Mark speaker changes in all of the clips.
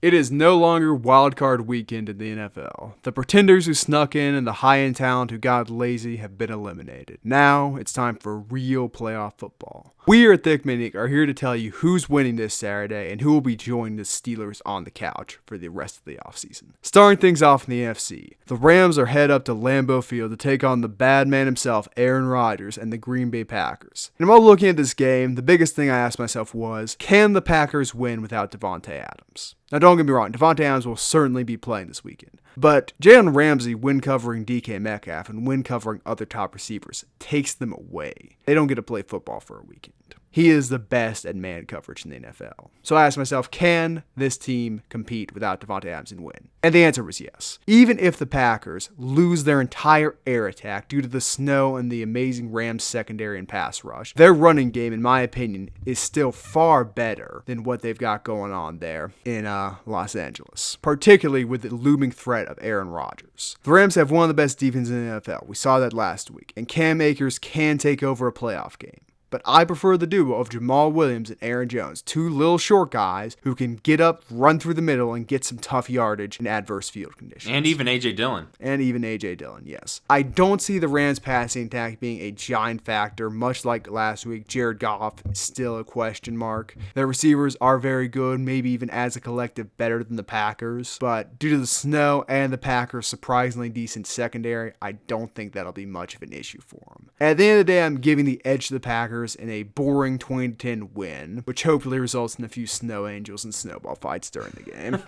Speaker 1: It is no longer wildcard weekend in the NFL. The pretenders who snuck in and the high-end talent who got lazy have been eliminated. Now, it's time for real playoff football. We here at Thick Minic are here to tell you who's winning this Saturday and who will be joining the Steelers on the couch for the rest of the offseason. Starting things off in the NFC, the Rams are head up to Lambeau Field to take on the bad man himself, Aaron Rodgers, and the Green Bay Packers. And while looking at this game, the biggest thing I asked myself was, can the Packers win without Davante Adams? Now, don't get me wrong, Davante Adams will certainly be playing this weekend. But Jalen Ramsey, when covering DK Metcalf and when covering other top receivers, takes them away. They don't get to play football for a weekend. He is the best at man coverage in the NFL. So I asked myself, can this team compete without Davante Adams and win? And the answer was yes. Even if the Packers lose their entire air attack due to the snow and the amazing Rams secondary and pass rush, their running game, in my opinion, is still far better than what they've got going on there in Los Angeles, particularly with the looming threat of Aaron Rodgers. The Rams have one of the best defenses in the NFL. We saw that last week, and Cam Akers can take over a playoff game. But I prefer the duo of Jamal Williams and Aaron Jones, two little short guys who can get up, run through the middle, and get some tough yardage in adverse field conditions.
Speaker 2: And even A.J. Dillon.
Speaker 1: Yes. I don't see the Rams' passing attack being a giant factor, much like last week. Jared Goff is still a question mark. Their receivers are very good, maybe even as a collective better than the Packers. But due to the snow and the Packers' surprisingly decent secondary, I don't think that'll be much of an issue for them. At the end of the day, I'm giving the edge to the Packers in a boring 20-10 win, which hopefully results in a few snow angels and snowball fights during the game.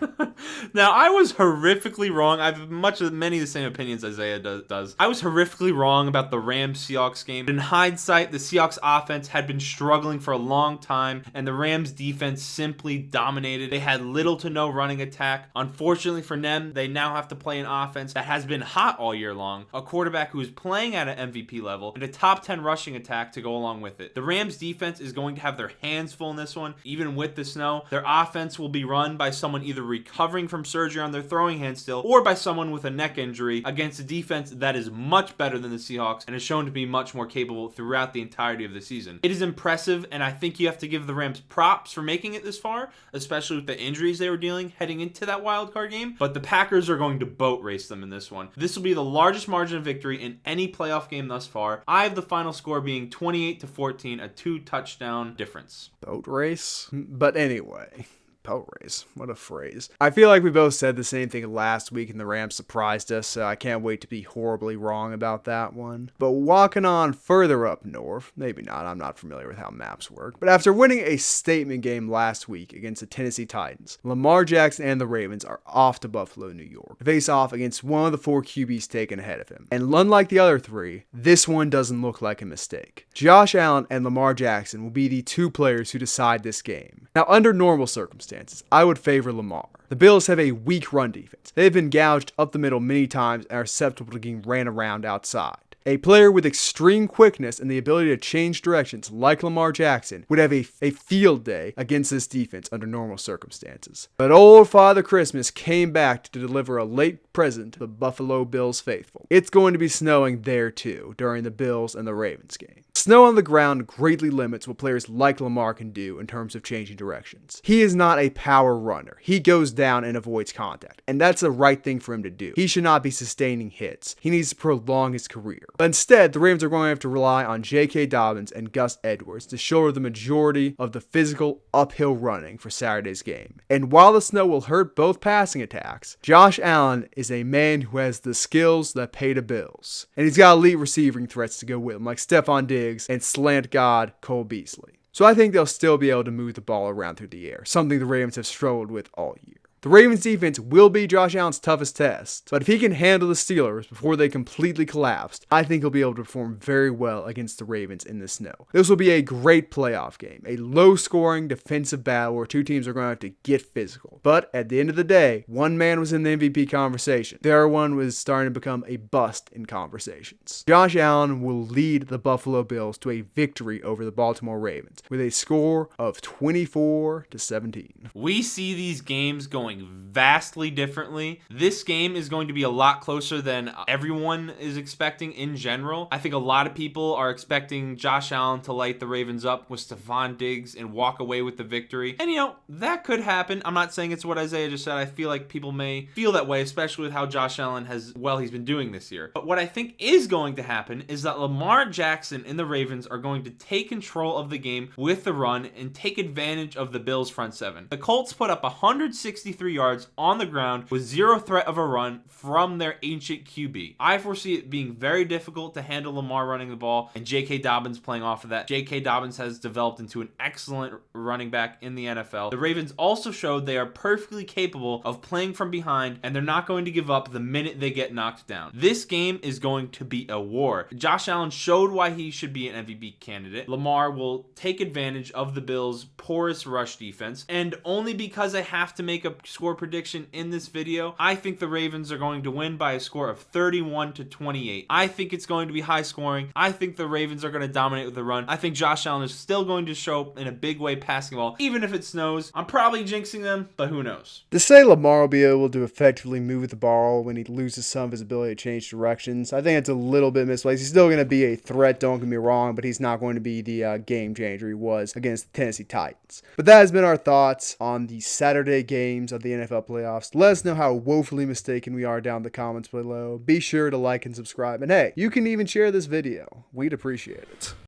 Speaker 2: Now, I was horrifically wrong. I have many of the same opinions Isaiah does. I was horrifically wrong about the Rams-Seahawks game. In hindsight, the Seahawks offense had been struggling for a long time, and the Rams defense simply dominated. They had little to no running attack. Unfortunately for them, they now have to play an offense that has been hot all year long, a quarterback who is playing at an MVP level, and a top 10 rushing attack to go along with it. The Rams defense is going to have their hands full in this one, even with the snow. Their offense will be run by someone either recovering from surgery on their throwing hand still, or by someone with a neck injury against a defense that is much better than the Seahawks and is shown to be much more capable throughout the entirety of the season. It is impressive, and I think you have to give the Rams props for making it this far, especially with the injuries they were dealing heading into that wild card game. But the Packers are going to boat race them in this one. This will be the largest margin of victory in any playoff game thus far. I have the final score being 28-14. A 2-touchdown difference.
Speaker 1: Boat race? But anyway. Boat race. What a phrase. I feel like we both said the same thing last week and the Rams surprised us, so I can't wait to be horribly wrong about that one. But walking on further up north, maybe not, I'm not familiar with how maps work, but after winning a statement game last week against the Tennessee Titans, Lamar Jackson and the Ravens are off to Buffalo, New York, to face off against one of the 4 QBs taken ahead of him. And unlike the other 3, this one doesn't look like a mistake. Josh Allen and Lamar Jackson will be the 2 players who decide this game. Now, under normal circumstances, I would favor Lamar. The Bills have a weak run defense. They've been gouged up the middle many times and are susceptible to getting ran around outside. A player with extreme quickness and the ability to change directions like Lamar Jackson would have a field day against this defense under normal circumstances. But old Father Christmas came back to deliver a late present to the Buffalo Bills faithful. It's going to be snowing there too during the Bills and the Ravens game. Snow on the ground greatly limits what players like Lamar can do in terms of changing directions. He is not a power runner. He goes down and avoids contact, and that's the right thing for him to do. He should not be sustaining hits. He needs to prolong his career. But instead, the Ravens are going to have to rely on J.K. Dobbins and Gus Edwards to shoulder the majority of the physical uphill running for Saturday's game. And while the snow will hurt both passing attacks, Josh Allen is a man who has the skills that pay the bills. And he's got elite receiving threats to go with him, like Stephon Diggs and slant god Cole Beasley. So I think they'll still be able to move the ball around through the air, something the Ravens have struggled with all year. The Ravens defense will be Josh Allen's toughest test, but if he can handle the Steelers before they completely collapsed, I think he'll be able to perform very well against the Ravens in the snow. This will be a great playoff game, a low-scoring defensive battle where 2 teams are going to have to get physical. But at the end of the day, one man was in the MVP conversation. The other one was starting to become a bust in conversations. Josh Allen will lead the Buffalo Bills to a victory over the Baltimore Ravens with a score of 24-17.
Speaker 2: We see these games going going vastly differently. This game is going to be a lot closer than everyone is expecting in general. I think a lot of people are expecting Josh Allen to light the Ravens up with Stephon Diggs and walk away with the victory. And that could happen. I'm not saying it's what Isaiah just said. I feel like people may feel that way, especially with how Josh Allen he's been doing this year. But what I think is going to happen is that Lamar Jackson and the Ravens are going to take control of the game with the run and take advantage of the Bills' front seven. The Colts put up 163 yards on the ground with zero threat of a run from their ancient QB. I foresee it being very difficult to handle Lamar running the ball and J.K. Dobbins playing off of that. J.K. Dobbins has developed into an excellent running back in the NFL. The Ravens also showed they are perfectly capable of playing from behind, and they're not going to give up the minute they get knocked down. This game is going to be a war. Josh Allen showed why he should be an MVP candidate. Lamar will take advantage of the Bills' porous rush defense, and only because I have to make a score prediction in this video, I think the Ravens are going to win by a score of 31-28. I think it's going to be high scoring. I think the Ravens are going to dominate with the run. I think Josh Allen is still going to show up in a big way passing the ball, even if it snows. I'm probably jinxing them, but who knows?
Speaker 1: To say Lamar will be able to effectively move the ball when he loses some of his ability to change directions, I think it's a little bit misplaced. He's still going to be a threat, don't get me wrong, but he's not going to be the game changer he was against the Tennessee Titans. But that has been our thoughts on the Saturday games of the NFL playoffs. Let us know how woefully mistaken we are down in the comments below. Be sure to like and subscribe. And hey, you can even share this video. We'd appreciate it.